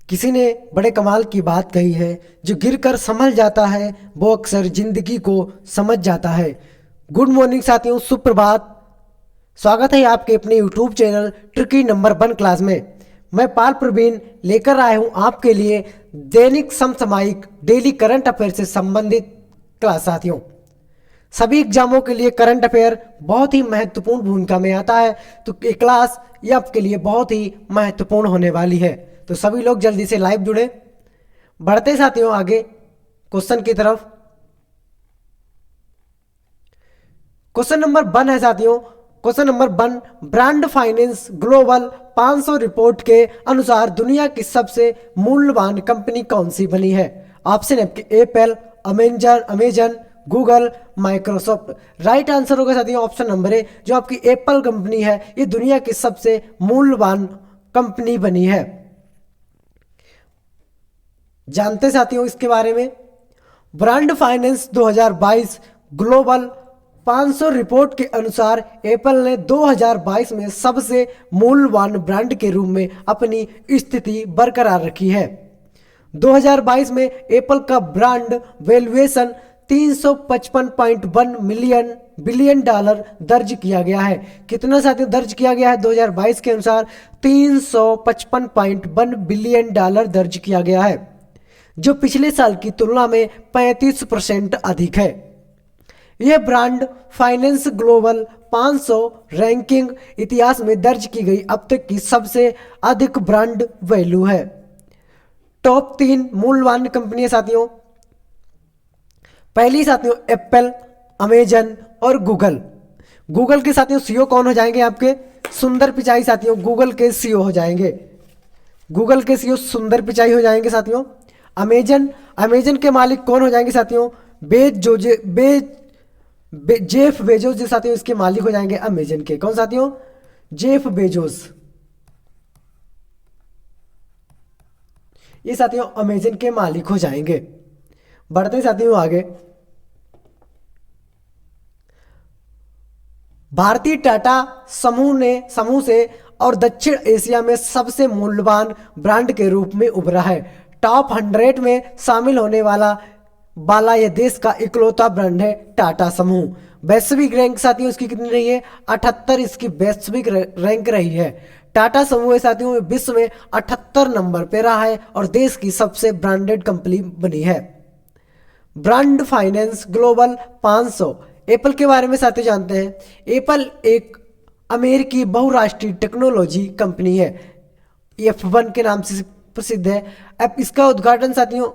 किसी ने बड़े कमाल की बात कही है, जो गिरकर संभल जाता है वो अक्सर जिंदगी को समझ जाता है। गुड मॉर्निंग साथियों, सुप्रभात। स्वागत है आपके अपने YouTube channel tricky number 1 class में। मैं पाल प्रवीण लेकर आया हूं आपके लिए दैनिक समसामयिक डेली करंट अफेयर से संबंधित क्लास। साथियों, सभी एग्जामों के लिए करंट अफेयर बहुत ही महत्वपूर्ण भूमिका में आता है, तो ये क्लास ये आपके लिए बहुत ही महत्वपूर्ण होने वाली है। तो सभी लोग जल्दी से लाइव जुड़े। बढ़ते साथियों आगे क्वेश्चन की तरफ। क्वेश्चन नंबर 1 है साथियों। Question number 1, brand finance global 500 report के अनुसार दुनिया की सबसे मूल्यवान कंपनी कौन सी बनी है? ऑप्शन है Apple, Amazon, Google, Microsoft. Right answer होगा साथियों ऑप्शन नंबर ए, जो आपकी एप्पल कंपनी है ये दुनिया की सबसे मूल्यवान कंपनी बनी है। जानते साथियों इसके बारे में। ब्रांड फाइनेंस 2022 ग्लोबल 500 रिपोर्ट के अनुसार एप्पल ने 2022 में सबसे मूल्यवान ब्रांड के रूप में अपनी स्थिति बरकरार रखी है। 2022 में एप्पल का ब्रांड वैल्यूएशन 355.1 बिलियन डॉलर दर्ज किया गया है। कितना साथियों दर्ज किया गया है? 2022 के अनुसार 355.1 बिलियन डॉलर दर्ज किया गया है, जो पिछले साल की तुलना में 35% अधिक है। यह ब्रांड फाइनेंस ग्लोबल 500 रैंकिंग इतिहास में दर्ज की गई अब तक की सबसे अधिक ब्रांड वैल्यू है। टॉप 3 मूल्यवान कंपनियां साथियों। पहली साथियों एप्पल, अमेजन और गूगल। गूगल के साथियों सीईओ कौन हो जाएंगे? आपके सुंदर पिचाई साथियों गूगल के सीईओ हो जाएंगे। गूगल के सीईओ सुंदर पिचाई हो जाएंगे साथियों। अमेजन के मालिक कौन हो जाएंगे साथियों? जेफ बेजोस जो साथियों इसके मालिक हो जाएंगे अमेजन के। कौन साथियों? Jeff Bezos. ये साथियों अमेजन के मालिक हो जाएंगे। बढ़ते साथियों आगे। भारतीय टाटा समूह से और दक्षिण एशिया में सबसे मूल्यवान ब्रांड के रूप में उभरा है। टॉप 100 में शामिल होने वाला यह देश का इकलौता ब्रांड है टाटा समूह। वैश्विक रैंक साथियों इसकी कितनी रही है? 78 इसकी वैश्विक रैंक रही है। टाटा समूह साथियों में विश्व में 78 नंबर पे रहा है और देश की सबसे ब्रांडेड कंपनी बनी है। Brand finance global 500। एप्पल के बारे में साथियों जानते हैं। एप्पल एक अमेरिकी बहुराष्ट्रीय टेक्नोलॉजी कंपनी है, F1 के नाम से प्रसिद्ध है। अब इसका उद्घाटन साथियों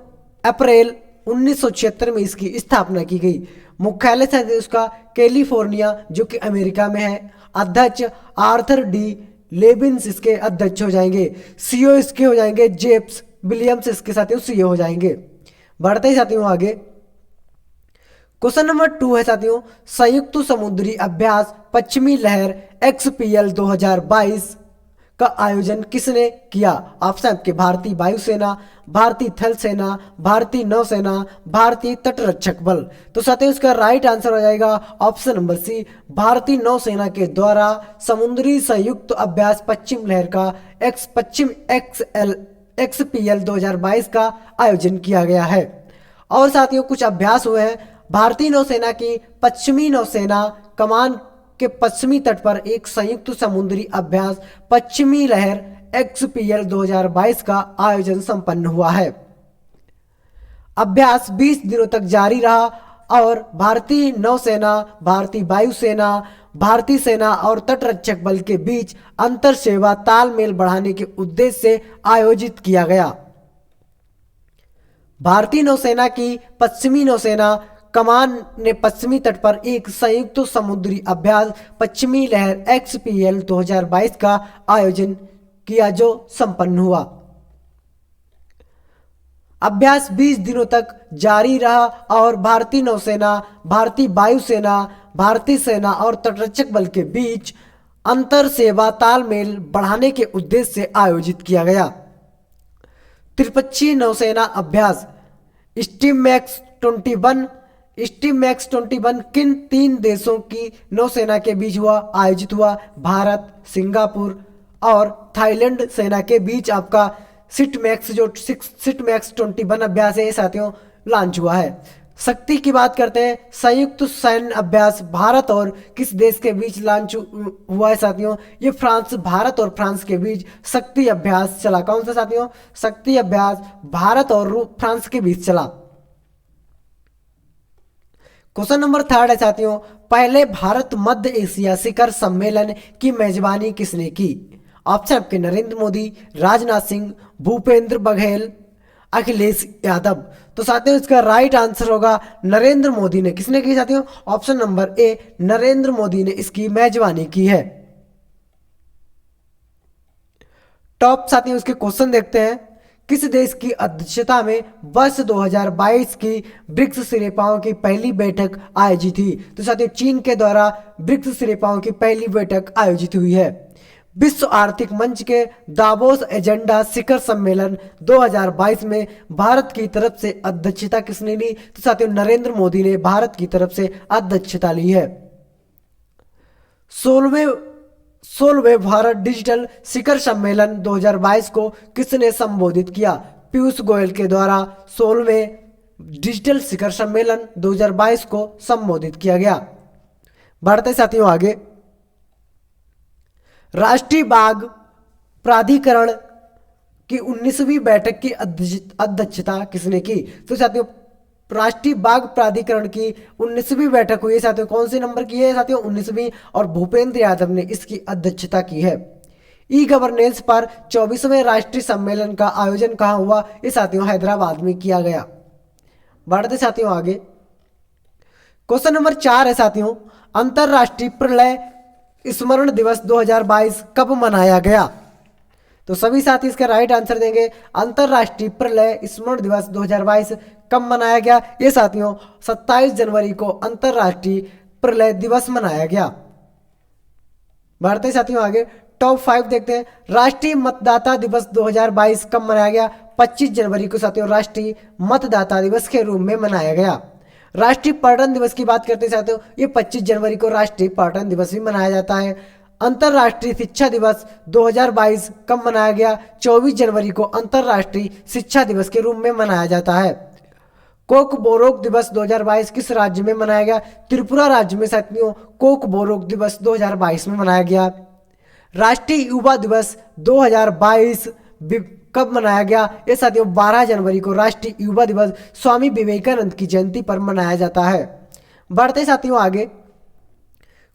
अप्रैल 1976 में इसकी स्थापना की गई। मुख्यालय साथियों उसका कैलिफोर्निया जो कि अमेरिका में है। अध्यक्ष आर्थर डी लेविन्स इसके अध्यक्ष हो जाएंगे। सीईओ इसके हो जाएंगे जेम्स विलियम्स इसके साथियों सीईओ हो जाएंगे। बढ़ते ही साथियों आगे। क्वेश्चन नंबर 2 है साथियों, संयुक्त समुद्री अभ्यास पश्चिमी लहर XPL 2022 का आयोजन किसने किया? ऑप्शन आपके भारतीय वायुसेना, भारतीय थल सेना, भारतीय नौसेना, भारतीय तटरक्षक बल। तो साथियों इसका राइट आंसर हो जाएगा ऑप्शन नंबर सी, भारतीय नौसेना के द्वारा समुद्री संयुक्त अभ्यास पश्चिम लहर का XPL 2022 का आयोजन किया गया है। और साथियों कुछ अभ्यास हुए हैं। भारतीय नौसेना की पश्चिमी नौसेना कमान के पश्चिमी तट पर एक संयुक्त समुद्री अभ्यास पश्चिमी लहर XPL 2022 का आयोजन संपन्न हुआ है। अभ्यास 20 दिनों तक जारी रहा और भारतीय नौसेना, भारतीय वायुसेना, भारतीय सेना और तटरक्षक बल के बीच अंतर सेवा तालमेल बढ़ाने के उद्देश्य से आयोजित किया गया। भारतीय नौसेना की पश्चिमी नौसेना कमान ने पश्चिमी तट पर एक संयुक्त समुद्री अभ्यास पश्चिमी लहर XPL 2022 का आयोजन किया जो संपन्न हुआ। अभ्यास 20 दिनों तक जारी रहा और भारतीय नौसेना, भारतीय वायुसेना, भारतीय सेना और तटरक्षक बल के बीच अंतर सेवा तालमेल बढ़ाने के उद्देश्य से आयोजित किया गया। त्रिपक्षीय नौसेना अभ्यास स्टीमैक्स 21 किन 3 देशों की नौसेना के बीच आयोजित हुआ? भारत, सिंगापुर और थाईलैंड सेना के बीच आपका सिटमैक्स जो सिटमैक्स 21 अभ्यास है ये साथियों लॉन्च हुआ है। शक्ति की बात करते हैं, संयुक्त सैन्य अभ्यास भारत और किस देश के बीच लॉन्च हुआ है साथियों, ये फ्रांस, भारत और फ्रांस के बीच शक्ति अभ्यास चला। कौन सा साथियों, शक्ति अभ्यास भारत और फ्रांस के बीच चला। क्वेश्चन नंबर 3 है साथियों, पहले भारत मध्य एशिया शिखर सम्मेलन की मेजबानी किसने की? ऑप्शन आपके नरेंद्र मोदी, राजनाथ सिंह, भूपेंद्र बघेल, अखिलेश यादव। तो साथियों इसका राइट आंसर होगा नरेंद्र मोदी ने। किसने की साथियों? Option number A, Narendra Modi ने इसकी मेजबानी की है। टॉप साथियों इसके क्वेश्चन देखते हैं। किस देश की अध्यक्षता में वर्ष 2022 की ब्रिक्स सिरेपाओं की पहली बैठक आयोजित हुई? तो साथियों चीन के द्वारा ब्रिक्स सिरेपाओं की पहली बैठक आयोजित हुई है। विश्व आर्थिक मंच के दावोस एजेंडा शिखर सम्मेलन 2022 में भारत की तरफ से अध्यक्षता किसने ली? तो साथियों नरेंद्र मोदी ने भारत की तरफ से अध्यक्षता ली है। 16वें भारत डिजिटल शिखर सम्मेलन 2022 को किसने संबोधित किया? पीयूष गोयल के द्वारा 16वें डिजिटल शिखर सम्मेलन 2022 को संबोधित किया गया। बढ़ते साथियों आगे, राष्ट्रीय बाघ प्राधिकरण की 19वीं बैठक की अध्यक्षता किसने की? तो साथियों राष्ट्रीय बाघ प्राधिकरण की 19वीं बैठक हुई है साथियों। कौन सी नंबर की है साथियों? 19वीं। और भूपेंद्र यादव ने इसकी अध्यक्षता की है। ई गवर्नेंस पर 24वें राष्ट्रीय सम्मेलन का आयोजन कहाँ हुआ? ये साथियों हैदराबाद में किया गया। बढ़ते साथियों आगे, क्वेश्चन नंबर 4 है साथियों, अंतरराष्ट्रीय प्रलय स्मरण दिवस 2022 कब मनाया गया? तो सभी साथी इसका राइट आंसर देंगे। अंतरराष्ट्रीय प्रलय स्मरण दिवस 2022 कब मनाया गया? ये साथियों 27 जनवरी को अंतरराष्ट्रीय प्रलय दिवस मनाया गया। बढ़ते साथियों आगे, टॉप 5 देखते हैं। राष्ट्रीय मतदाता दिवस 2022 कब मनाया गया? 25 जनवरी को साथियों राष्ट्रीय मतदाता दिवस के रूप में मनाया गया। राष्ट्रीय पर्यटन दिवस की बात करते हैं साथियों, ये 25 जनवरी को राष्ट्रीय पर्यटन दिवस भी मनाया जाता है। अंतर्राष्ट्रीय शिक्षा दिवस 2022 कब मनाया गया? 24 जनवरी को अंतर्राष्ट्रीय शिक्षा दिवस के रूप में मनाया जाता है। कोक बोरोक दिवस 2022 किस राज्य में मनाया गया? त्रिपुरा राज्य में साथियों कोक बोरोक दिवस 2022 में मनाया गया। राष्ट्रीय युवा दिवस 2022 कब मनाया गया? ये साथियों 12 जनवरी को राष्ट्रीय युवा दिवस स्वामी विवेकानंद की जयंती पर मनाया जाता है। बढ़ते साथियों आगे,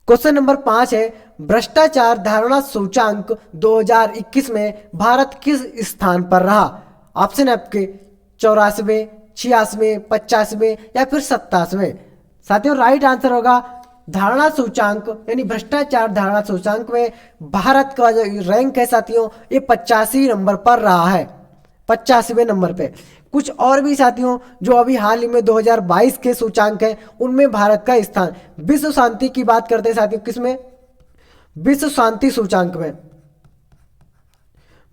क्वेश्चन नंबर 5 है, भ्रष्टाचार धारणा सूचांक 2021 में भारत किस स्थान पर रहा? ऑप्शन आपके 84वें, 86वें, 50वें या फिर 27वें। साथियों राइट आंसर होगा धारणा सूचांक यानी भ्रष्टाचार धारणा सूचांक में भारत का जो रैंक है साथियों ये 85 नंबर पर रहा है, 85वें नंबर पे। कुछ और भी साथियों जो अभी हाल ही में 2022 के सूचांक है उनमें भारत का स्थान, विश्व शांति की बात करते हैं साथियों, किसमें? विश्व शांति सूचांक में।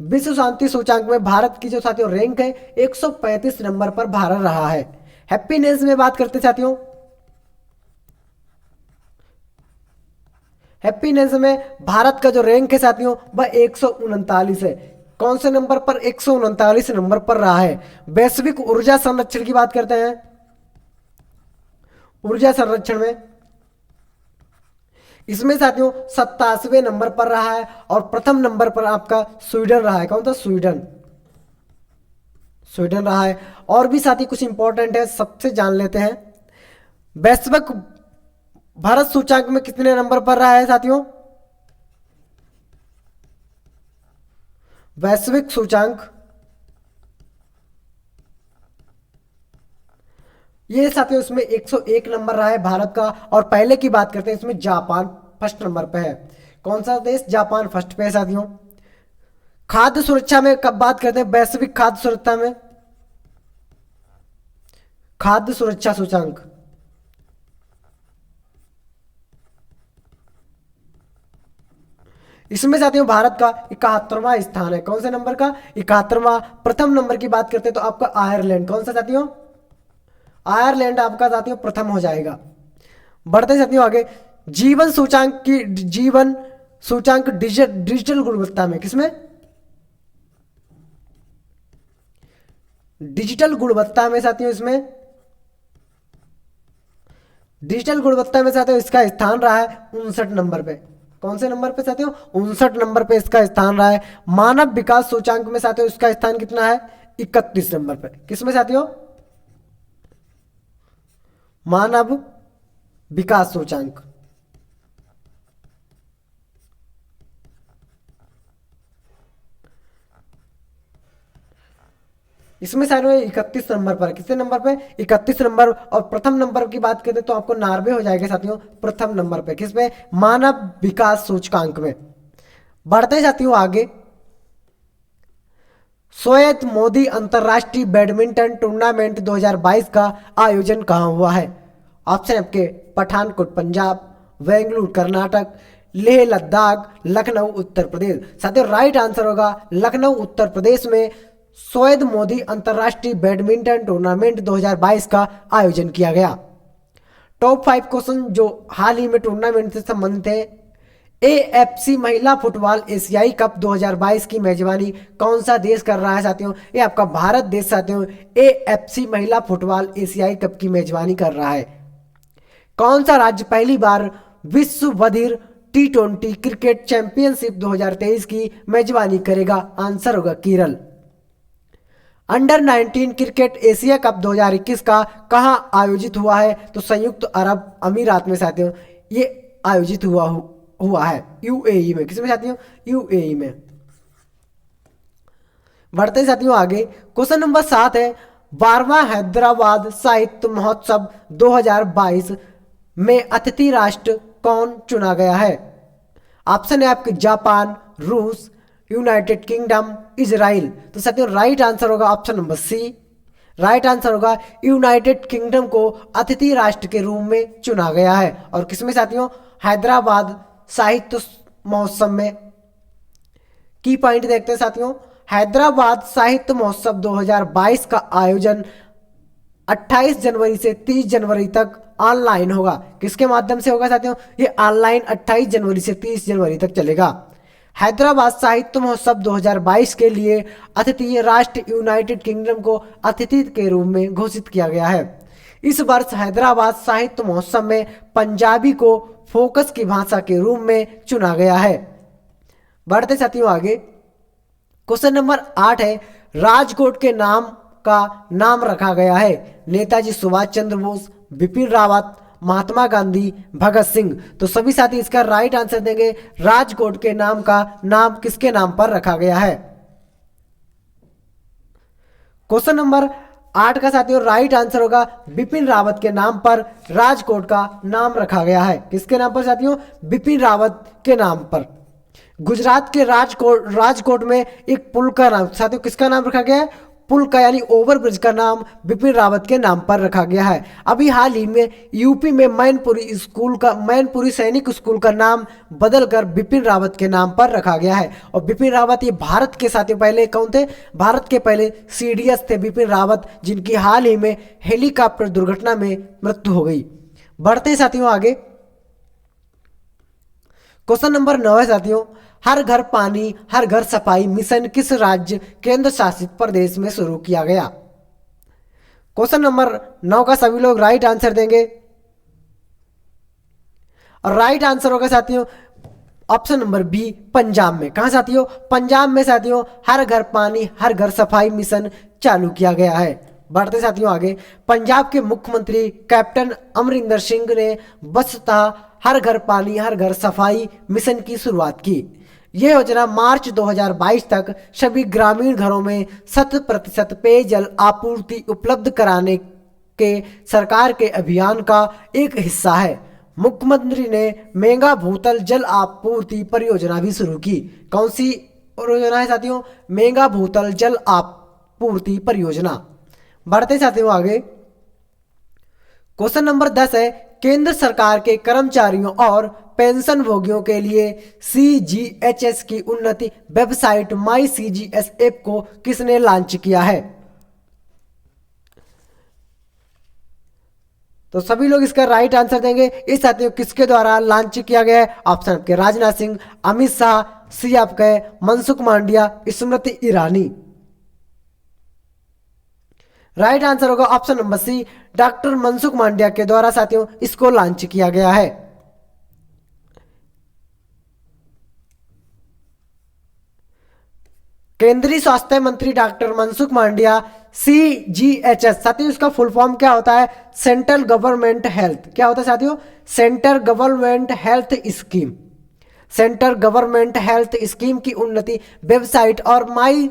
विश्व शांति सूचांक में भारत की जो साथियों रैंक है 135 नंबर पर भारत रहा है। हैप्पीनेस में बात करते साथियों, हैप्पीनेस में भारत का जो रैंक है साथियों वह 139 है। कौन से नंबर पर? 139 नंबर पर रहा है। वैश्विक ऊर्जा संरक्षण की बात करते हैं, ऊर्जा संरक्षण में इसमें साथियों 87वें नंबर पर रहा है और प्रथम नंबर पर आपका स्वीडन रहा है। कौन था? स्वीडन, स्वीडन रहा है। और भी साथी कुछ इंपॉर्टेंट है, सबसे जान लेते हैं। वैश्विक भारत सूचांक में कितने नंबर पर रहा है साथियों? वैश्विक सूचांक ये साथियों इसमें 101 नंबर रहा है भारत का। और पहले की बात करते हैं इसमें जापान फर्स्ट नंबर पे है। कौन सा देश? जापान फर्स्ट पे है साथियों। खाद्य सुरक्षा में कब बात करते हैं? वैश्विक खाद्य सुरक्षा में, खाद्य सुरक्षा सूचांक इसमें साथियों भारत का 71वां स्थान है। कौन से नंबर का? 71वां। प्रथम नंबर की बात करते हैं तो आपका आयरलैंड। कौन सा साथियों? आयरलैंड आपका साथियों प्रथम हो जाएगा। बढ़ते साथियों आगे, जीवन सूचांक डिजिटल गुणवत्ता में किसमें? डिजिटल गुणवत्ता में साथियों, इसमें डिजिटल गुणवत्ता में साथियों इसका स्थान रहा है 59 नंबर पे। कौन से नंबर पे साथियों? 59 नंबर पे इसका स्थान रहा है। मानव विकास सूचांक में साथियों इसका स्थान कितना है? 31 नंबर पे। किसमें साथियों? मानव विकास सूचांक। इसमें सारे 31 नंबर पर। कितने नंबर पे? 31 नंबर। और प्रथम नंबर की बात करें तो आपको 90 हो जाएगा साथियों प्रथम नंबर पे। किस पे? मानव विकास सूचकांक में। बढ़ते साथियों आगे। सोएत मोदी अंतरराष्ट्रीय बैडमिंटन टूर्नामेंट 2022 का आयोजन कहाँ हुआ है? ऑप्शन आपके पठानकोट पंजाब, बेंगलुरु कर्नाटक, लेह लद्दाख, लखनऊ उत्तर प्रदेश। साथियों राइट आंसर होगा लखनऊ उत्तर प्रदेश में सोएद मोदी अंतरराष्ट्रीय बैडमिंटन टूर्नामेंट 2022 का आयोजन किया गया। टॉप 5 क्वेश्चन जो हाल ही में टूर्नामेंट से संबंधित है। एएफसी महिला फुटबॉल एशियाई कप 2022 की मेजबानी कौन सा देश कर रहा है साथियों? ये आपका भारत देश साथियों एएफसी महिला फुटबॉल एशियाई कप की मेजबानी कर रहा है। कौन सा राज्य पहली बार विश्व बधिर T20 क्रिकेट चैंपियनशिप 2023 की मेजबानी करेगा? आंसर होगा Kerala. Under 19 cricket Asia cup 2021 का कहां आयोजित हुआ है? तो संयुक्त अरब अमीरात में साथियों ये आयोजित हुआ है यूएई में। किसमें साथियों? यूएई में। बढ़ते साथियों आगे। क्वेश्चन नंबर 7 है 12वां हैदराबाद साहित्य महोत्सव 2022 में अतिथि राष्ट्र कौन चुना गया है? ऑप्शन है आपके जापान, रूस, यूनाइटेड किंगडम, इजराइल। तो साथियों राइट आंसर होगा option number C. Right answer होगा यूनाइटेड किंगडम को अतिथि राष्ट्र के रूप में चुना गया है। और किसमें साथियों? हैदराबाद साहित्य महोत्सव में। की पॉइंट देखते हैं साथियों। हैदराबाद साहित्य महोत्सव 2022 का आयोजन 28 जनवरी से 30 जनवरी तक ऑनलाइन होगा। किसके माध्यम से होगा साथियों? ये ऑनलाइन 28 जनवरी से 30 जनवरी तक चलेगा। हैदराबाद साहित्य महोत्सव 2022 के लिए अतिथि राष्ट्र यूनाइटेड किंगडम को अतिथि के रूप में घोषित किया गया है। इस वर्ष हैदराबाद साहित्य महोत्सव में पंजाबी को फोकस की भाषा के रूप में चुना गया है। बढ़ते साथियों आगे। क्वेश्चन नंबर 8 है राजकोट के नाम का नाम रखा गया है? नेताजी सुभाष चंद्र बोस, बिपिन रावत, महात्मा गांधी, भगत सिंह। तो सभी साथी इसका राइट आंसर देंगे। राजकोट के नाम का नाम किसके नाम पर रखा गया है? क्वेश्चन नंबर 8 का साथियों राइट आंसर होगा बिपिन रावत के नाम पर राजकोट का नाम रखा गया है। किसके नाम पर साथियों? बिपिन रावत के नाम पर। गुजरात के राजकोट में एक पुल का नाम साथियों किसका नाम रखा गया है? पुल का यानी ओवरब्रिज का नाम बिपिन रावत के नाम पर रखा गया है। अभी हाल ही में यूपी में मैनपुरी सैनिक स्कूल का नाम बदलकर बिपिन रावत के नाम पर रखा गया है। और बिपिन रावत ये भारत के साथियों पहले कौन थे? भारत के पहले सीडीएस थे बिपिन रावत, जिनकी हाल ही में हेलीकॉप्टर दुर्घटना में मृत्यु हो गई। बढ़ते साथियों आगे। क्वेश्चन नंबर 9 है साथियों हर घर पानी हर घर सफाई मिशन किस राज्य केंद्र शासित प्रदेश में शुरू किया गया? क्वेश्चन नंबर 9 का सभी लोग राइट आंसर देंगे। और राइट आंसर होगा साथियों ऑप्शन नंबर बी पंजाब में। कहां साथियों? पंजाब में साथियों हर घर पानी हर घर सफाई मिशन चालू किया गया है। बढ़ते साथियों आगे। पंजाब के मुख्यमंत्री कैप्टन अमरिंदर सिंह ने बसता हर घर पानी हर घर सफाई मिशन की शुरुआत की। यह योजना मार्च 2022 तक सभी ग्रामीण घरों में 100% पेयजल आपूर्ति उपलब्ध कराने के सरकार के अभियान का एक हिस्सा है। मुख्यमंत्री ने मेगा भूतल जल आपूर्ति परियोजना भी शुरू की। कौन सी परियोजना है साथियों? मेगा भूतल जल आपूर्ति परियोजना। बढ़ते साथियों आगे। क्वेश्चन नंबर 10 है केंद्र सरकार के कर्मचारियों और पेंशन भोगियों के लिए सीजीएचएस की उन्नति वेबसाइट माई सीजीएस ऐप को किसने लॉन्च किया है? तो सभी लोग इसका राइट आंसर देंगे। इस साथियों किसके द्वारा लॉन्च किया गया है? ऑप्शन आपके राजनाथ सिंह, अमित शाह, सी आपके मनसुख मांडविया, स्मृति ईरानी। राइट आंसर होगा option number C, doctor Mansukh Mandaviya के द्वारा साथियों इसको लॉन्च किया गया है। केंद्रीय स्वास्थ्य मंत्री डॉक्टर मनसुख मांडविया CGHS, साथियों इसका फुल फॉर्म क्या होता है? सेंट्रल गवर्नमेंट हेल्थ, क्या होता है साथियों? Central government health scheme. Central government health scheme की उन्नति वेबसाइट और माई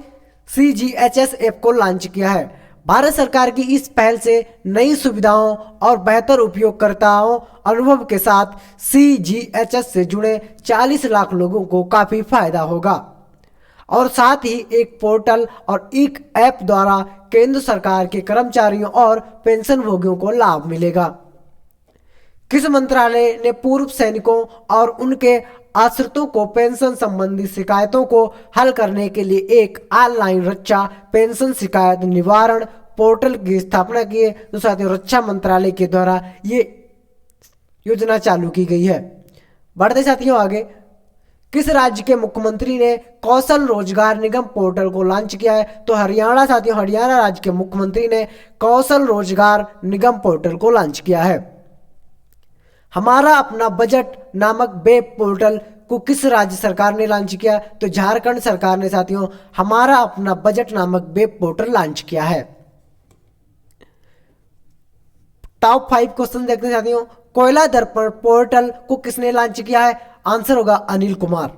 CGHS ऐप को लॉन्च किया है। भारत सरकार की इस पहल से नई सुविधाओं और बेहतर उपयोगकर्ताओं अनुभव के साथ CGHS से जुड़े 40 लाख लोगों को काफी फायदा होगा और साथ ही एक पोर्टल और एक ऐप द्वारा केंद्र सरकार के कर्मचारियों और पेंशन भोगियों को लाभ मिलेगा। किस मंत्रालय ने पूर्व सैनिकों और उनके आश्रितों को पेंशन संबंधी शिकायतों को हल करने के लिए एक ऑनलाइन रक्षा पेंशन शिकायत निवारण पोर्टल की स्थापना की है? तो साथियों रक्षा मंत्रालय के द्वारा ये योजना चालू की गई है। बढ़ते साथियों आगे, किस राज्य के मुख्यमंत्री ने कौशल रोजगार निगम पोर्टल को लॉन्च किया है? तो हरियाणा साथियों, हरियाणा राज्य के मुख्यमंत्री ने कौशल रोजगार निगम पोर्टल को लॉन्च किया है। हमारा अपना बजट नामक वेब पोर्टल को किस राज्य सरकार ने लॉन्च किया? तो झारखंड सरकार ने साथियों हमारा अपना बजट नामक वेब पोर्टल लॉन्च किया है। टॉप 5 क्वेश्चन देखते हैं साथियों। कोयला दर्पण पोर्टल को किसने लॉन्च किया है? आंसर होगा अनिल कुमार।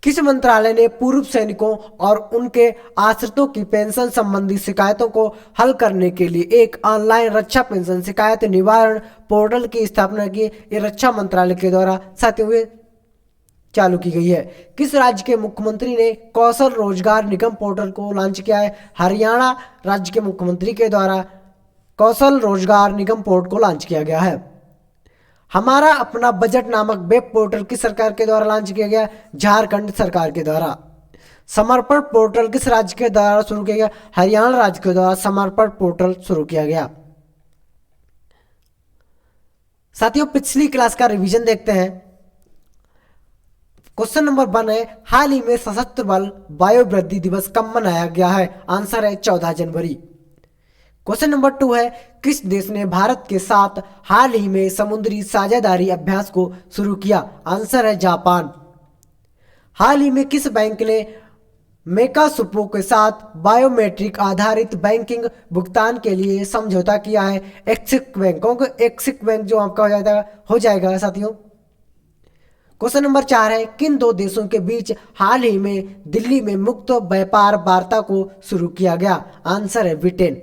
किस मंत्रालय ने पूर्व सैनिकों और उनके आश्रितों की पेंशन संबंधी शिकायतों को हल करने के लिए एक ऑनलाइन रक्षा पेंशन शिकायत निवारण पोर्टल की स्थापना की? ये रक्षा मंत्रालय के द्वारा साथियों चालू की गई है। किस राज्य के मुख्यमंत्री ने कौशल रोजगार निगम पोर्टल को लॉन्च किया है? हरियाणा राज्य के मुख्यमंत्री के द्वारा कौशल रोजगार निगम पोर्टल को लॉन्च किया गया है। हमारा अपना बजट नामक वेब पोर्टल किस सरकार के द्वारा लॉन्च किया गया? झारखंड सरकार के द्वारा। समर्पण पोर्टल किस राज्य के द्वारा शुरू किया गया? हरियाणा राज्य के द्वारा समर्पण पोर्टल शुरू किया गया। साथियों पिछली क्लास का रिवीजन देखते हैं। क्वेश्चन नंबर 1 है, हाल ही में सशस्त्र बल वायु वृद्धि दिवस कब मनाया गया है? आंसर है 14 जनवरी। क्वेश्चन नंबर 2 है, किस देश ने भारत के साथ हाल ही में समुद्री साझेदारी अभ्यास को शुरू किया? आंसर है जापान। हाल ही में किस बैंक ने मेकासुपो के साथ बायोमेट्रिक आधारित बैंकिंग भुगतान के लिए समझौता किया है? Axis bank. एक्सिस बैंक जो आपका हो जाएगा साथियों। क्वेश्चन नंबर 4 है, किन 2 देशों के बीच हाल ही में दिल्ली में मुक्त व्यापार वार्ता को शुरू किया गया? आंसर है ब्रिटेन।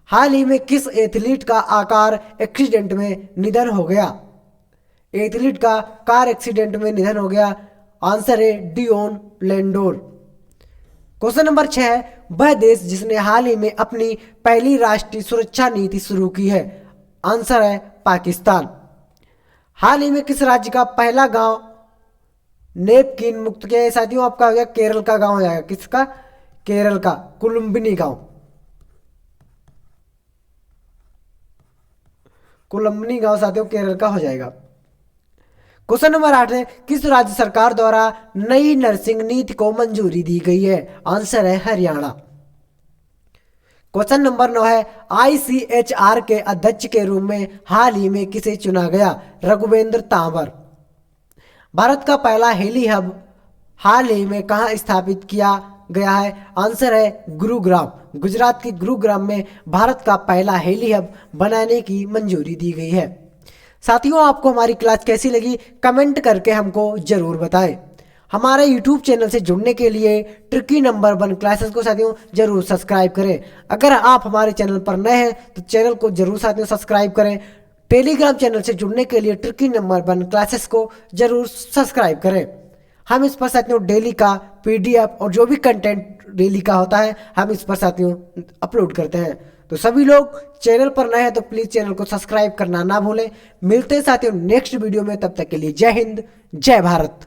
हाल ही में किस एथलीट का आकार एक्सीडेंट में निधन हो गया? एथलीट का कार एक्सीडेंट में निधन हो गया। आंसर है डियोन लेंडोर। क्वेश्चन नंबर 6 है, वह देश जिसने हाल ही में अपनी पहली राष्ट्रीय सुरक्षा नीति शुरू की है? आंसर है पाकिस्तान। हाल ही में किस राज्य का पहला गांव नेपकिन मुक्त किया है? साथियों आपका हो जाएगा केरल का गांव हो जाएगा। किसका? केरल का कुलुम्बिनी गांव। कुलम्बनी गांव साथियों केरल का हो जाएगा। क्वेश्चन नंबर 8 है, किस राज्य सरकार द्वारा नई नर्सिंग नीति को मंजूरी दी गई है? आंसर है हरियाणा। क्वेश्चन नंबर 9 है, ICHR के अध्यक्ष के रूप में हाल ही में किसे चुना गया? रघुवेंद्र तांवर। भारत का पहला हेली हब हाल ही में कहां स्थापित किया गया है? आंसर है गुरुग्राम। गुजरात के गुरुग्राम में भारत का पहला हेली हब बनाने की मंजूरी दी गई है। साथियों आपको हमारी क्लास कैसी लगी कमेंट करके हमको जरूर बताएं। हमारे YouTube चैनल से जुड़ने के लिए ट्रिकी नंबर 1 क्लासेस को साथियों जरूर सब्सक्राइब करें। अगर आप हमारे चैनल पर नए हैं तो चैनल को जरूर साथियों सब्सक्राइब करें। टेलीग्राम चैनल से जुड़ने के लिए ट्रिकी नंबर 1 क्लासेस को जरूर सब्सक्राइब करें। हम इस पर साथियों डेली का PDF और जो भी कंटेंट डेली का होता है हम इस पर साथियों अपलोड करते हैं। तो सभी लोग चैनल पर नए हैं तो प्लीज़ चैनल को सब्सक्राइब करना ना भूलें। मिलते हैं साथियों नेक्स्ट वीडियो में, तब तक के लिए जय हिंद जय भारत।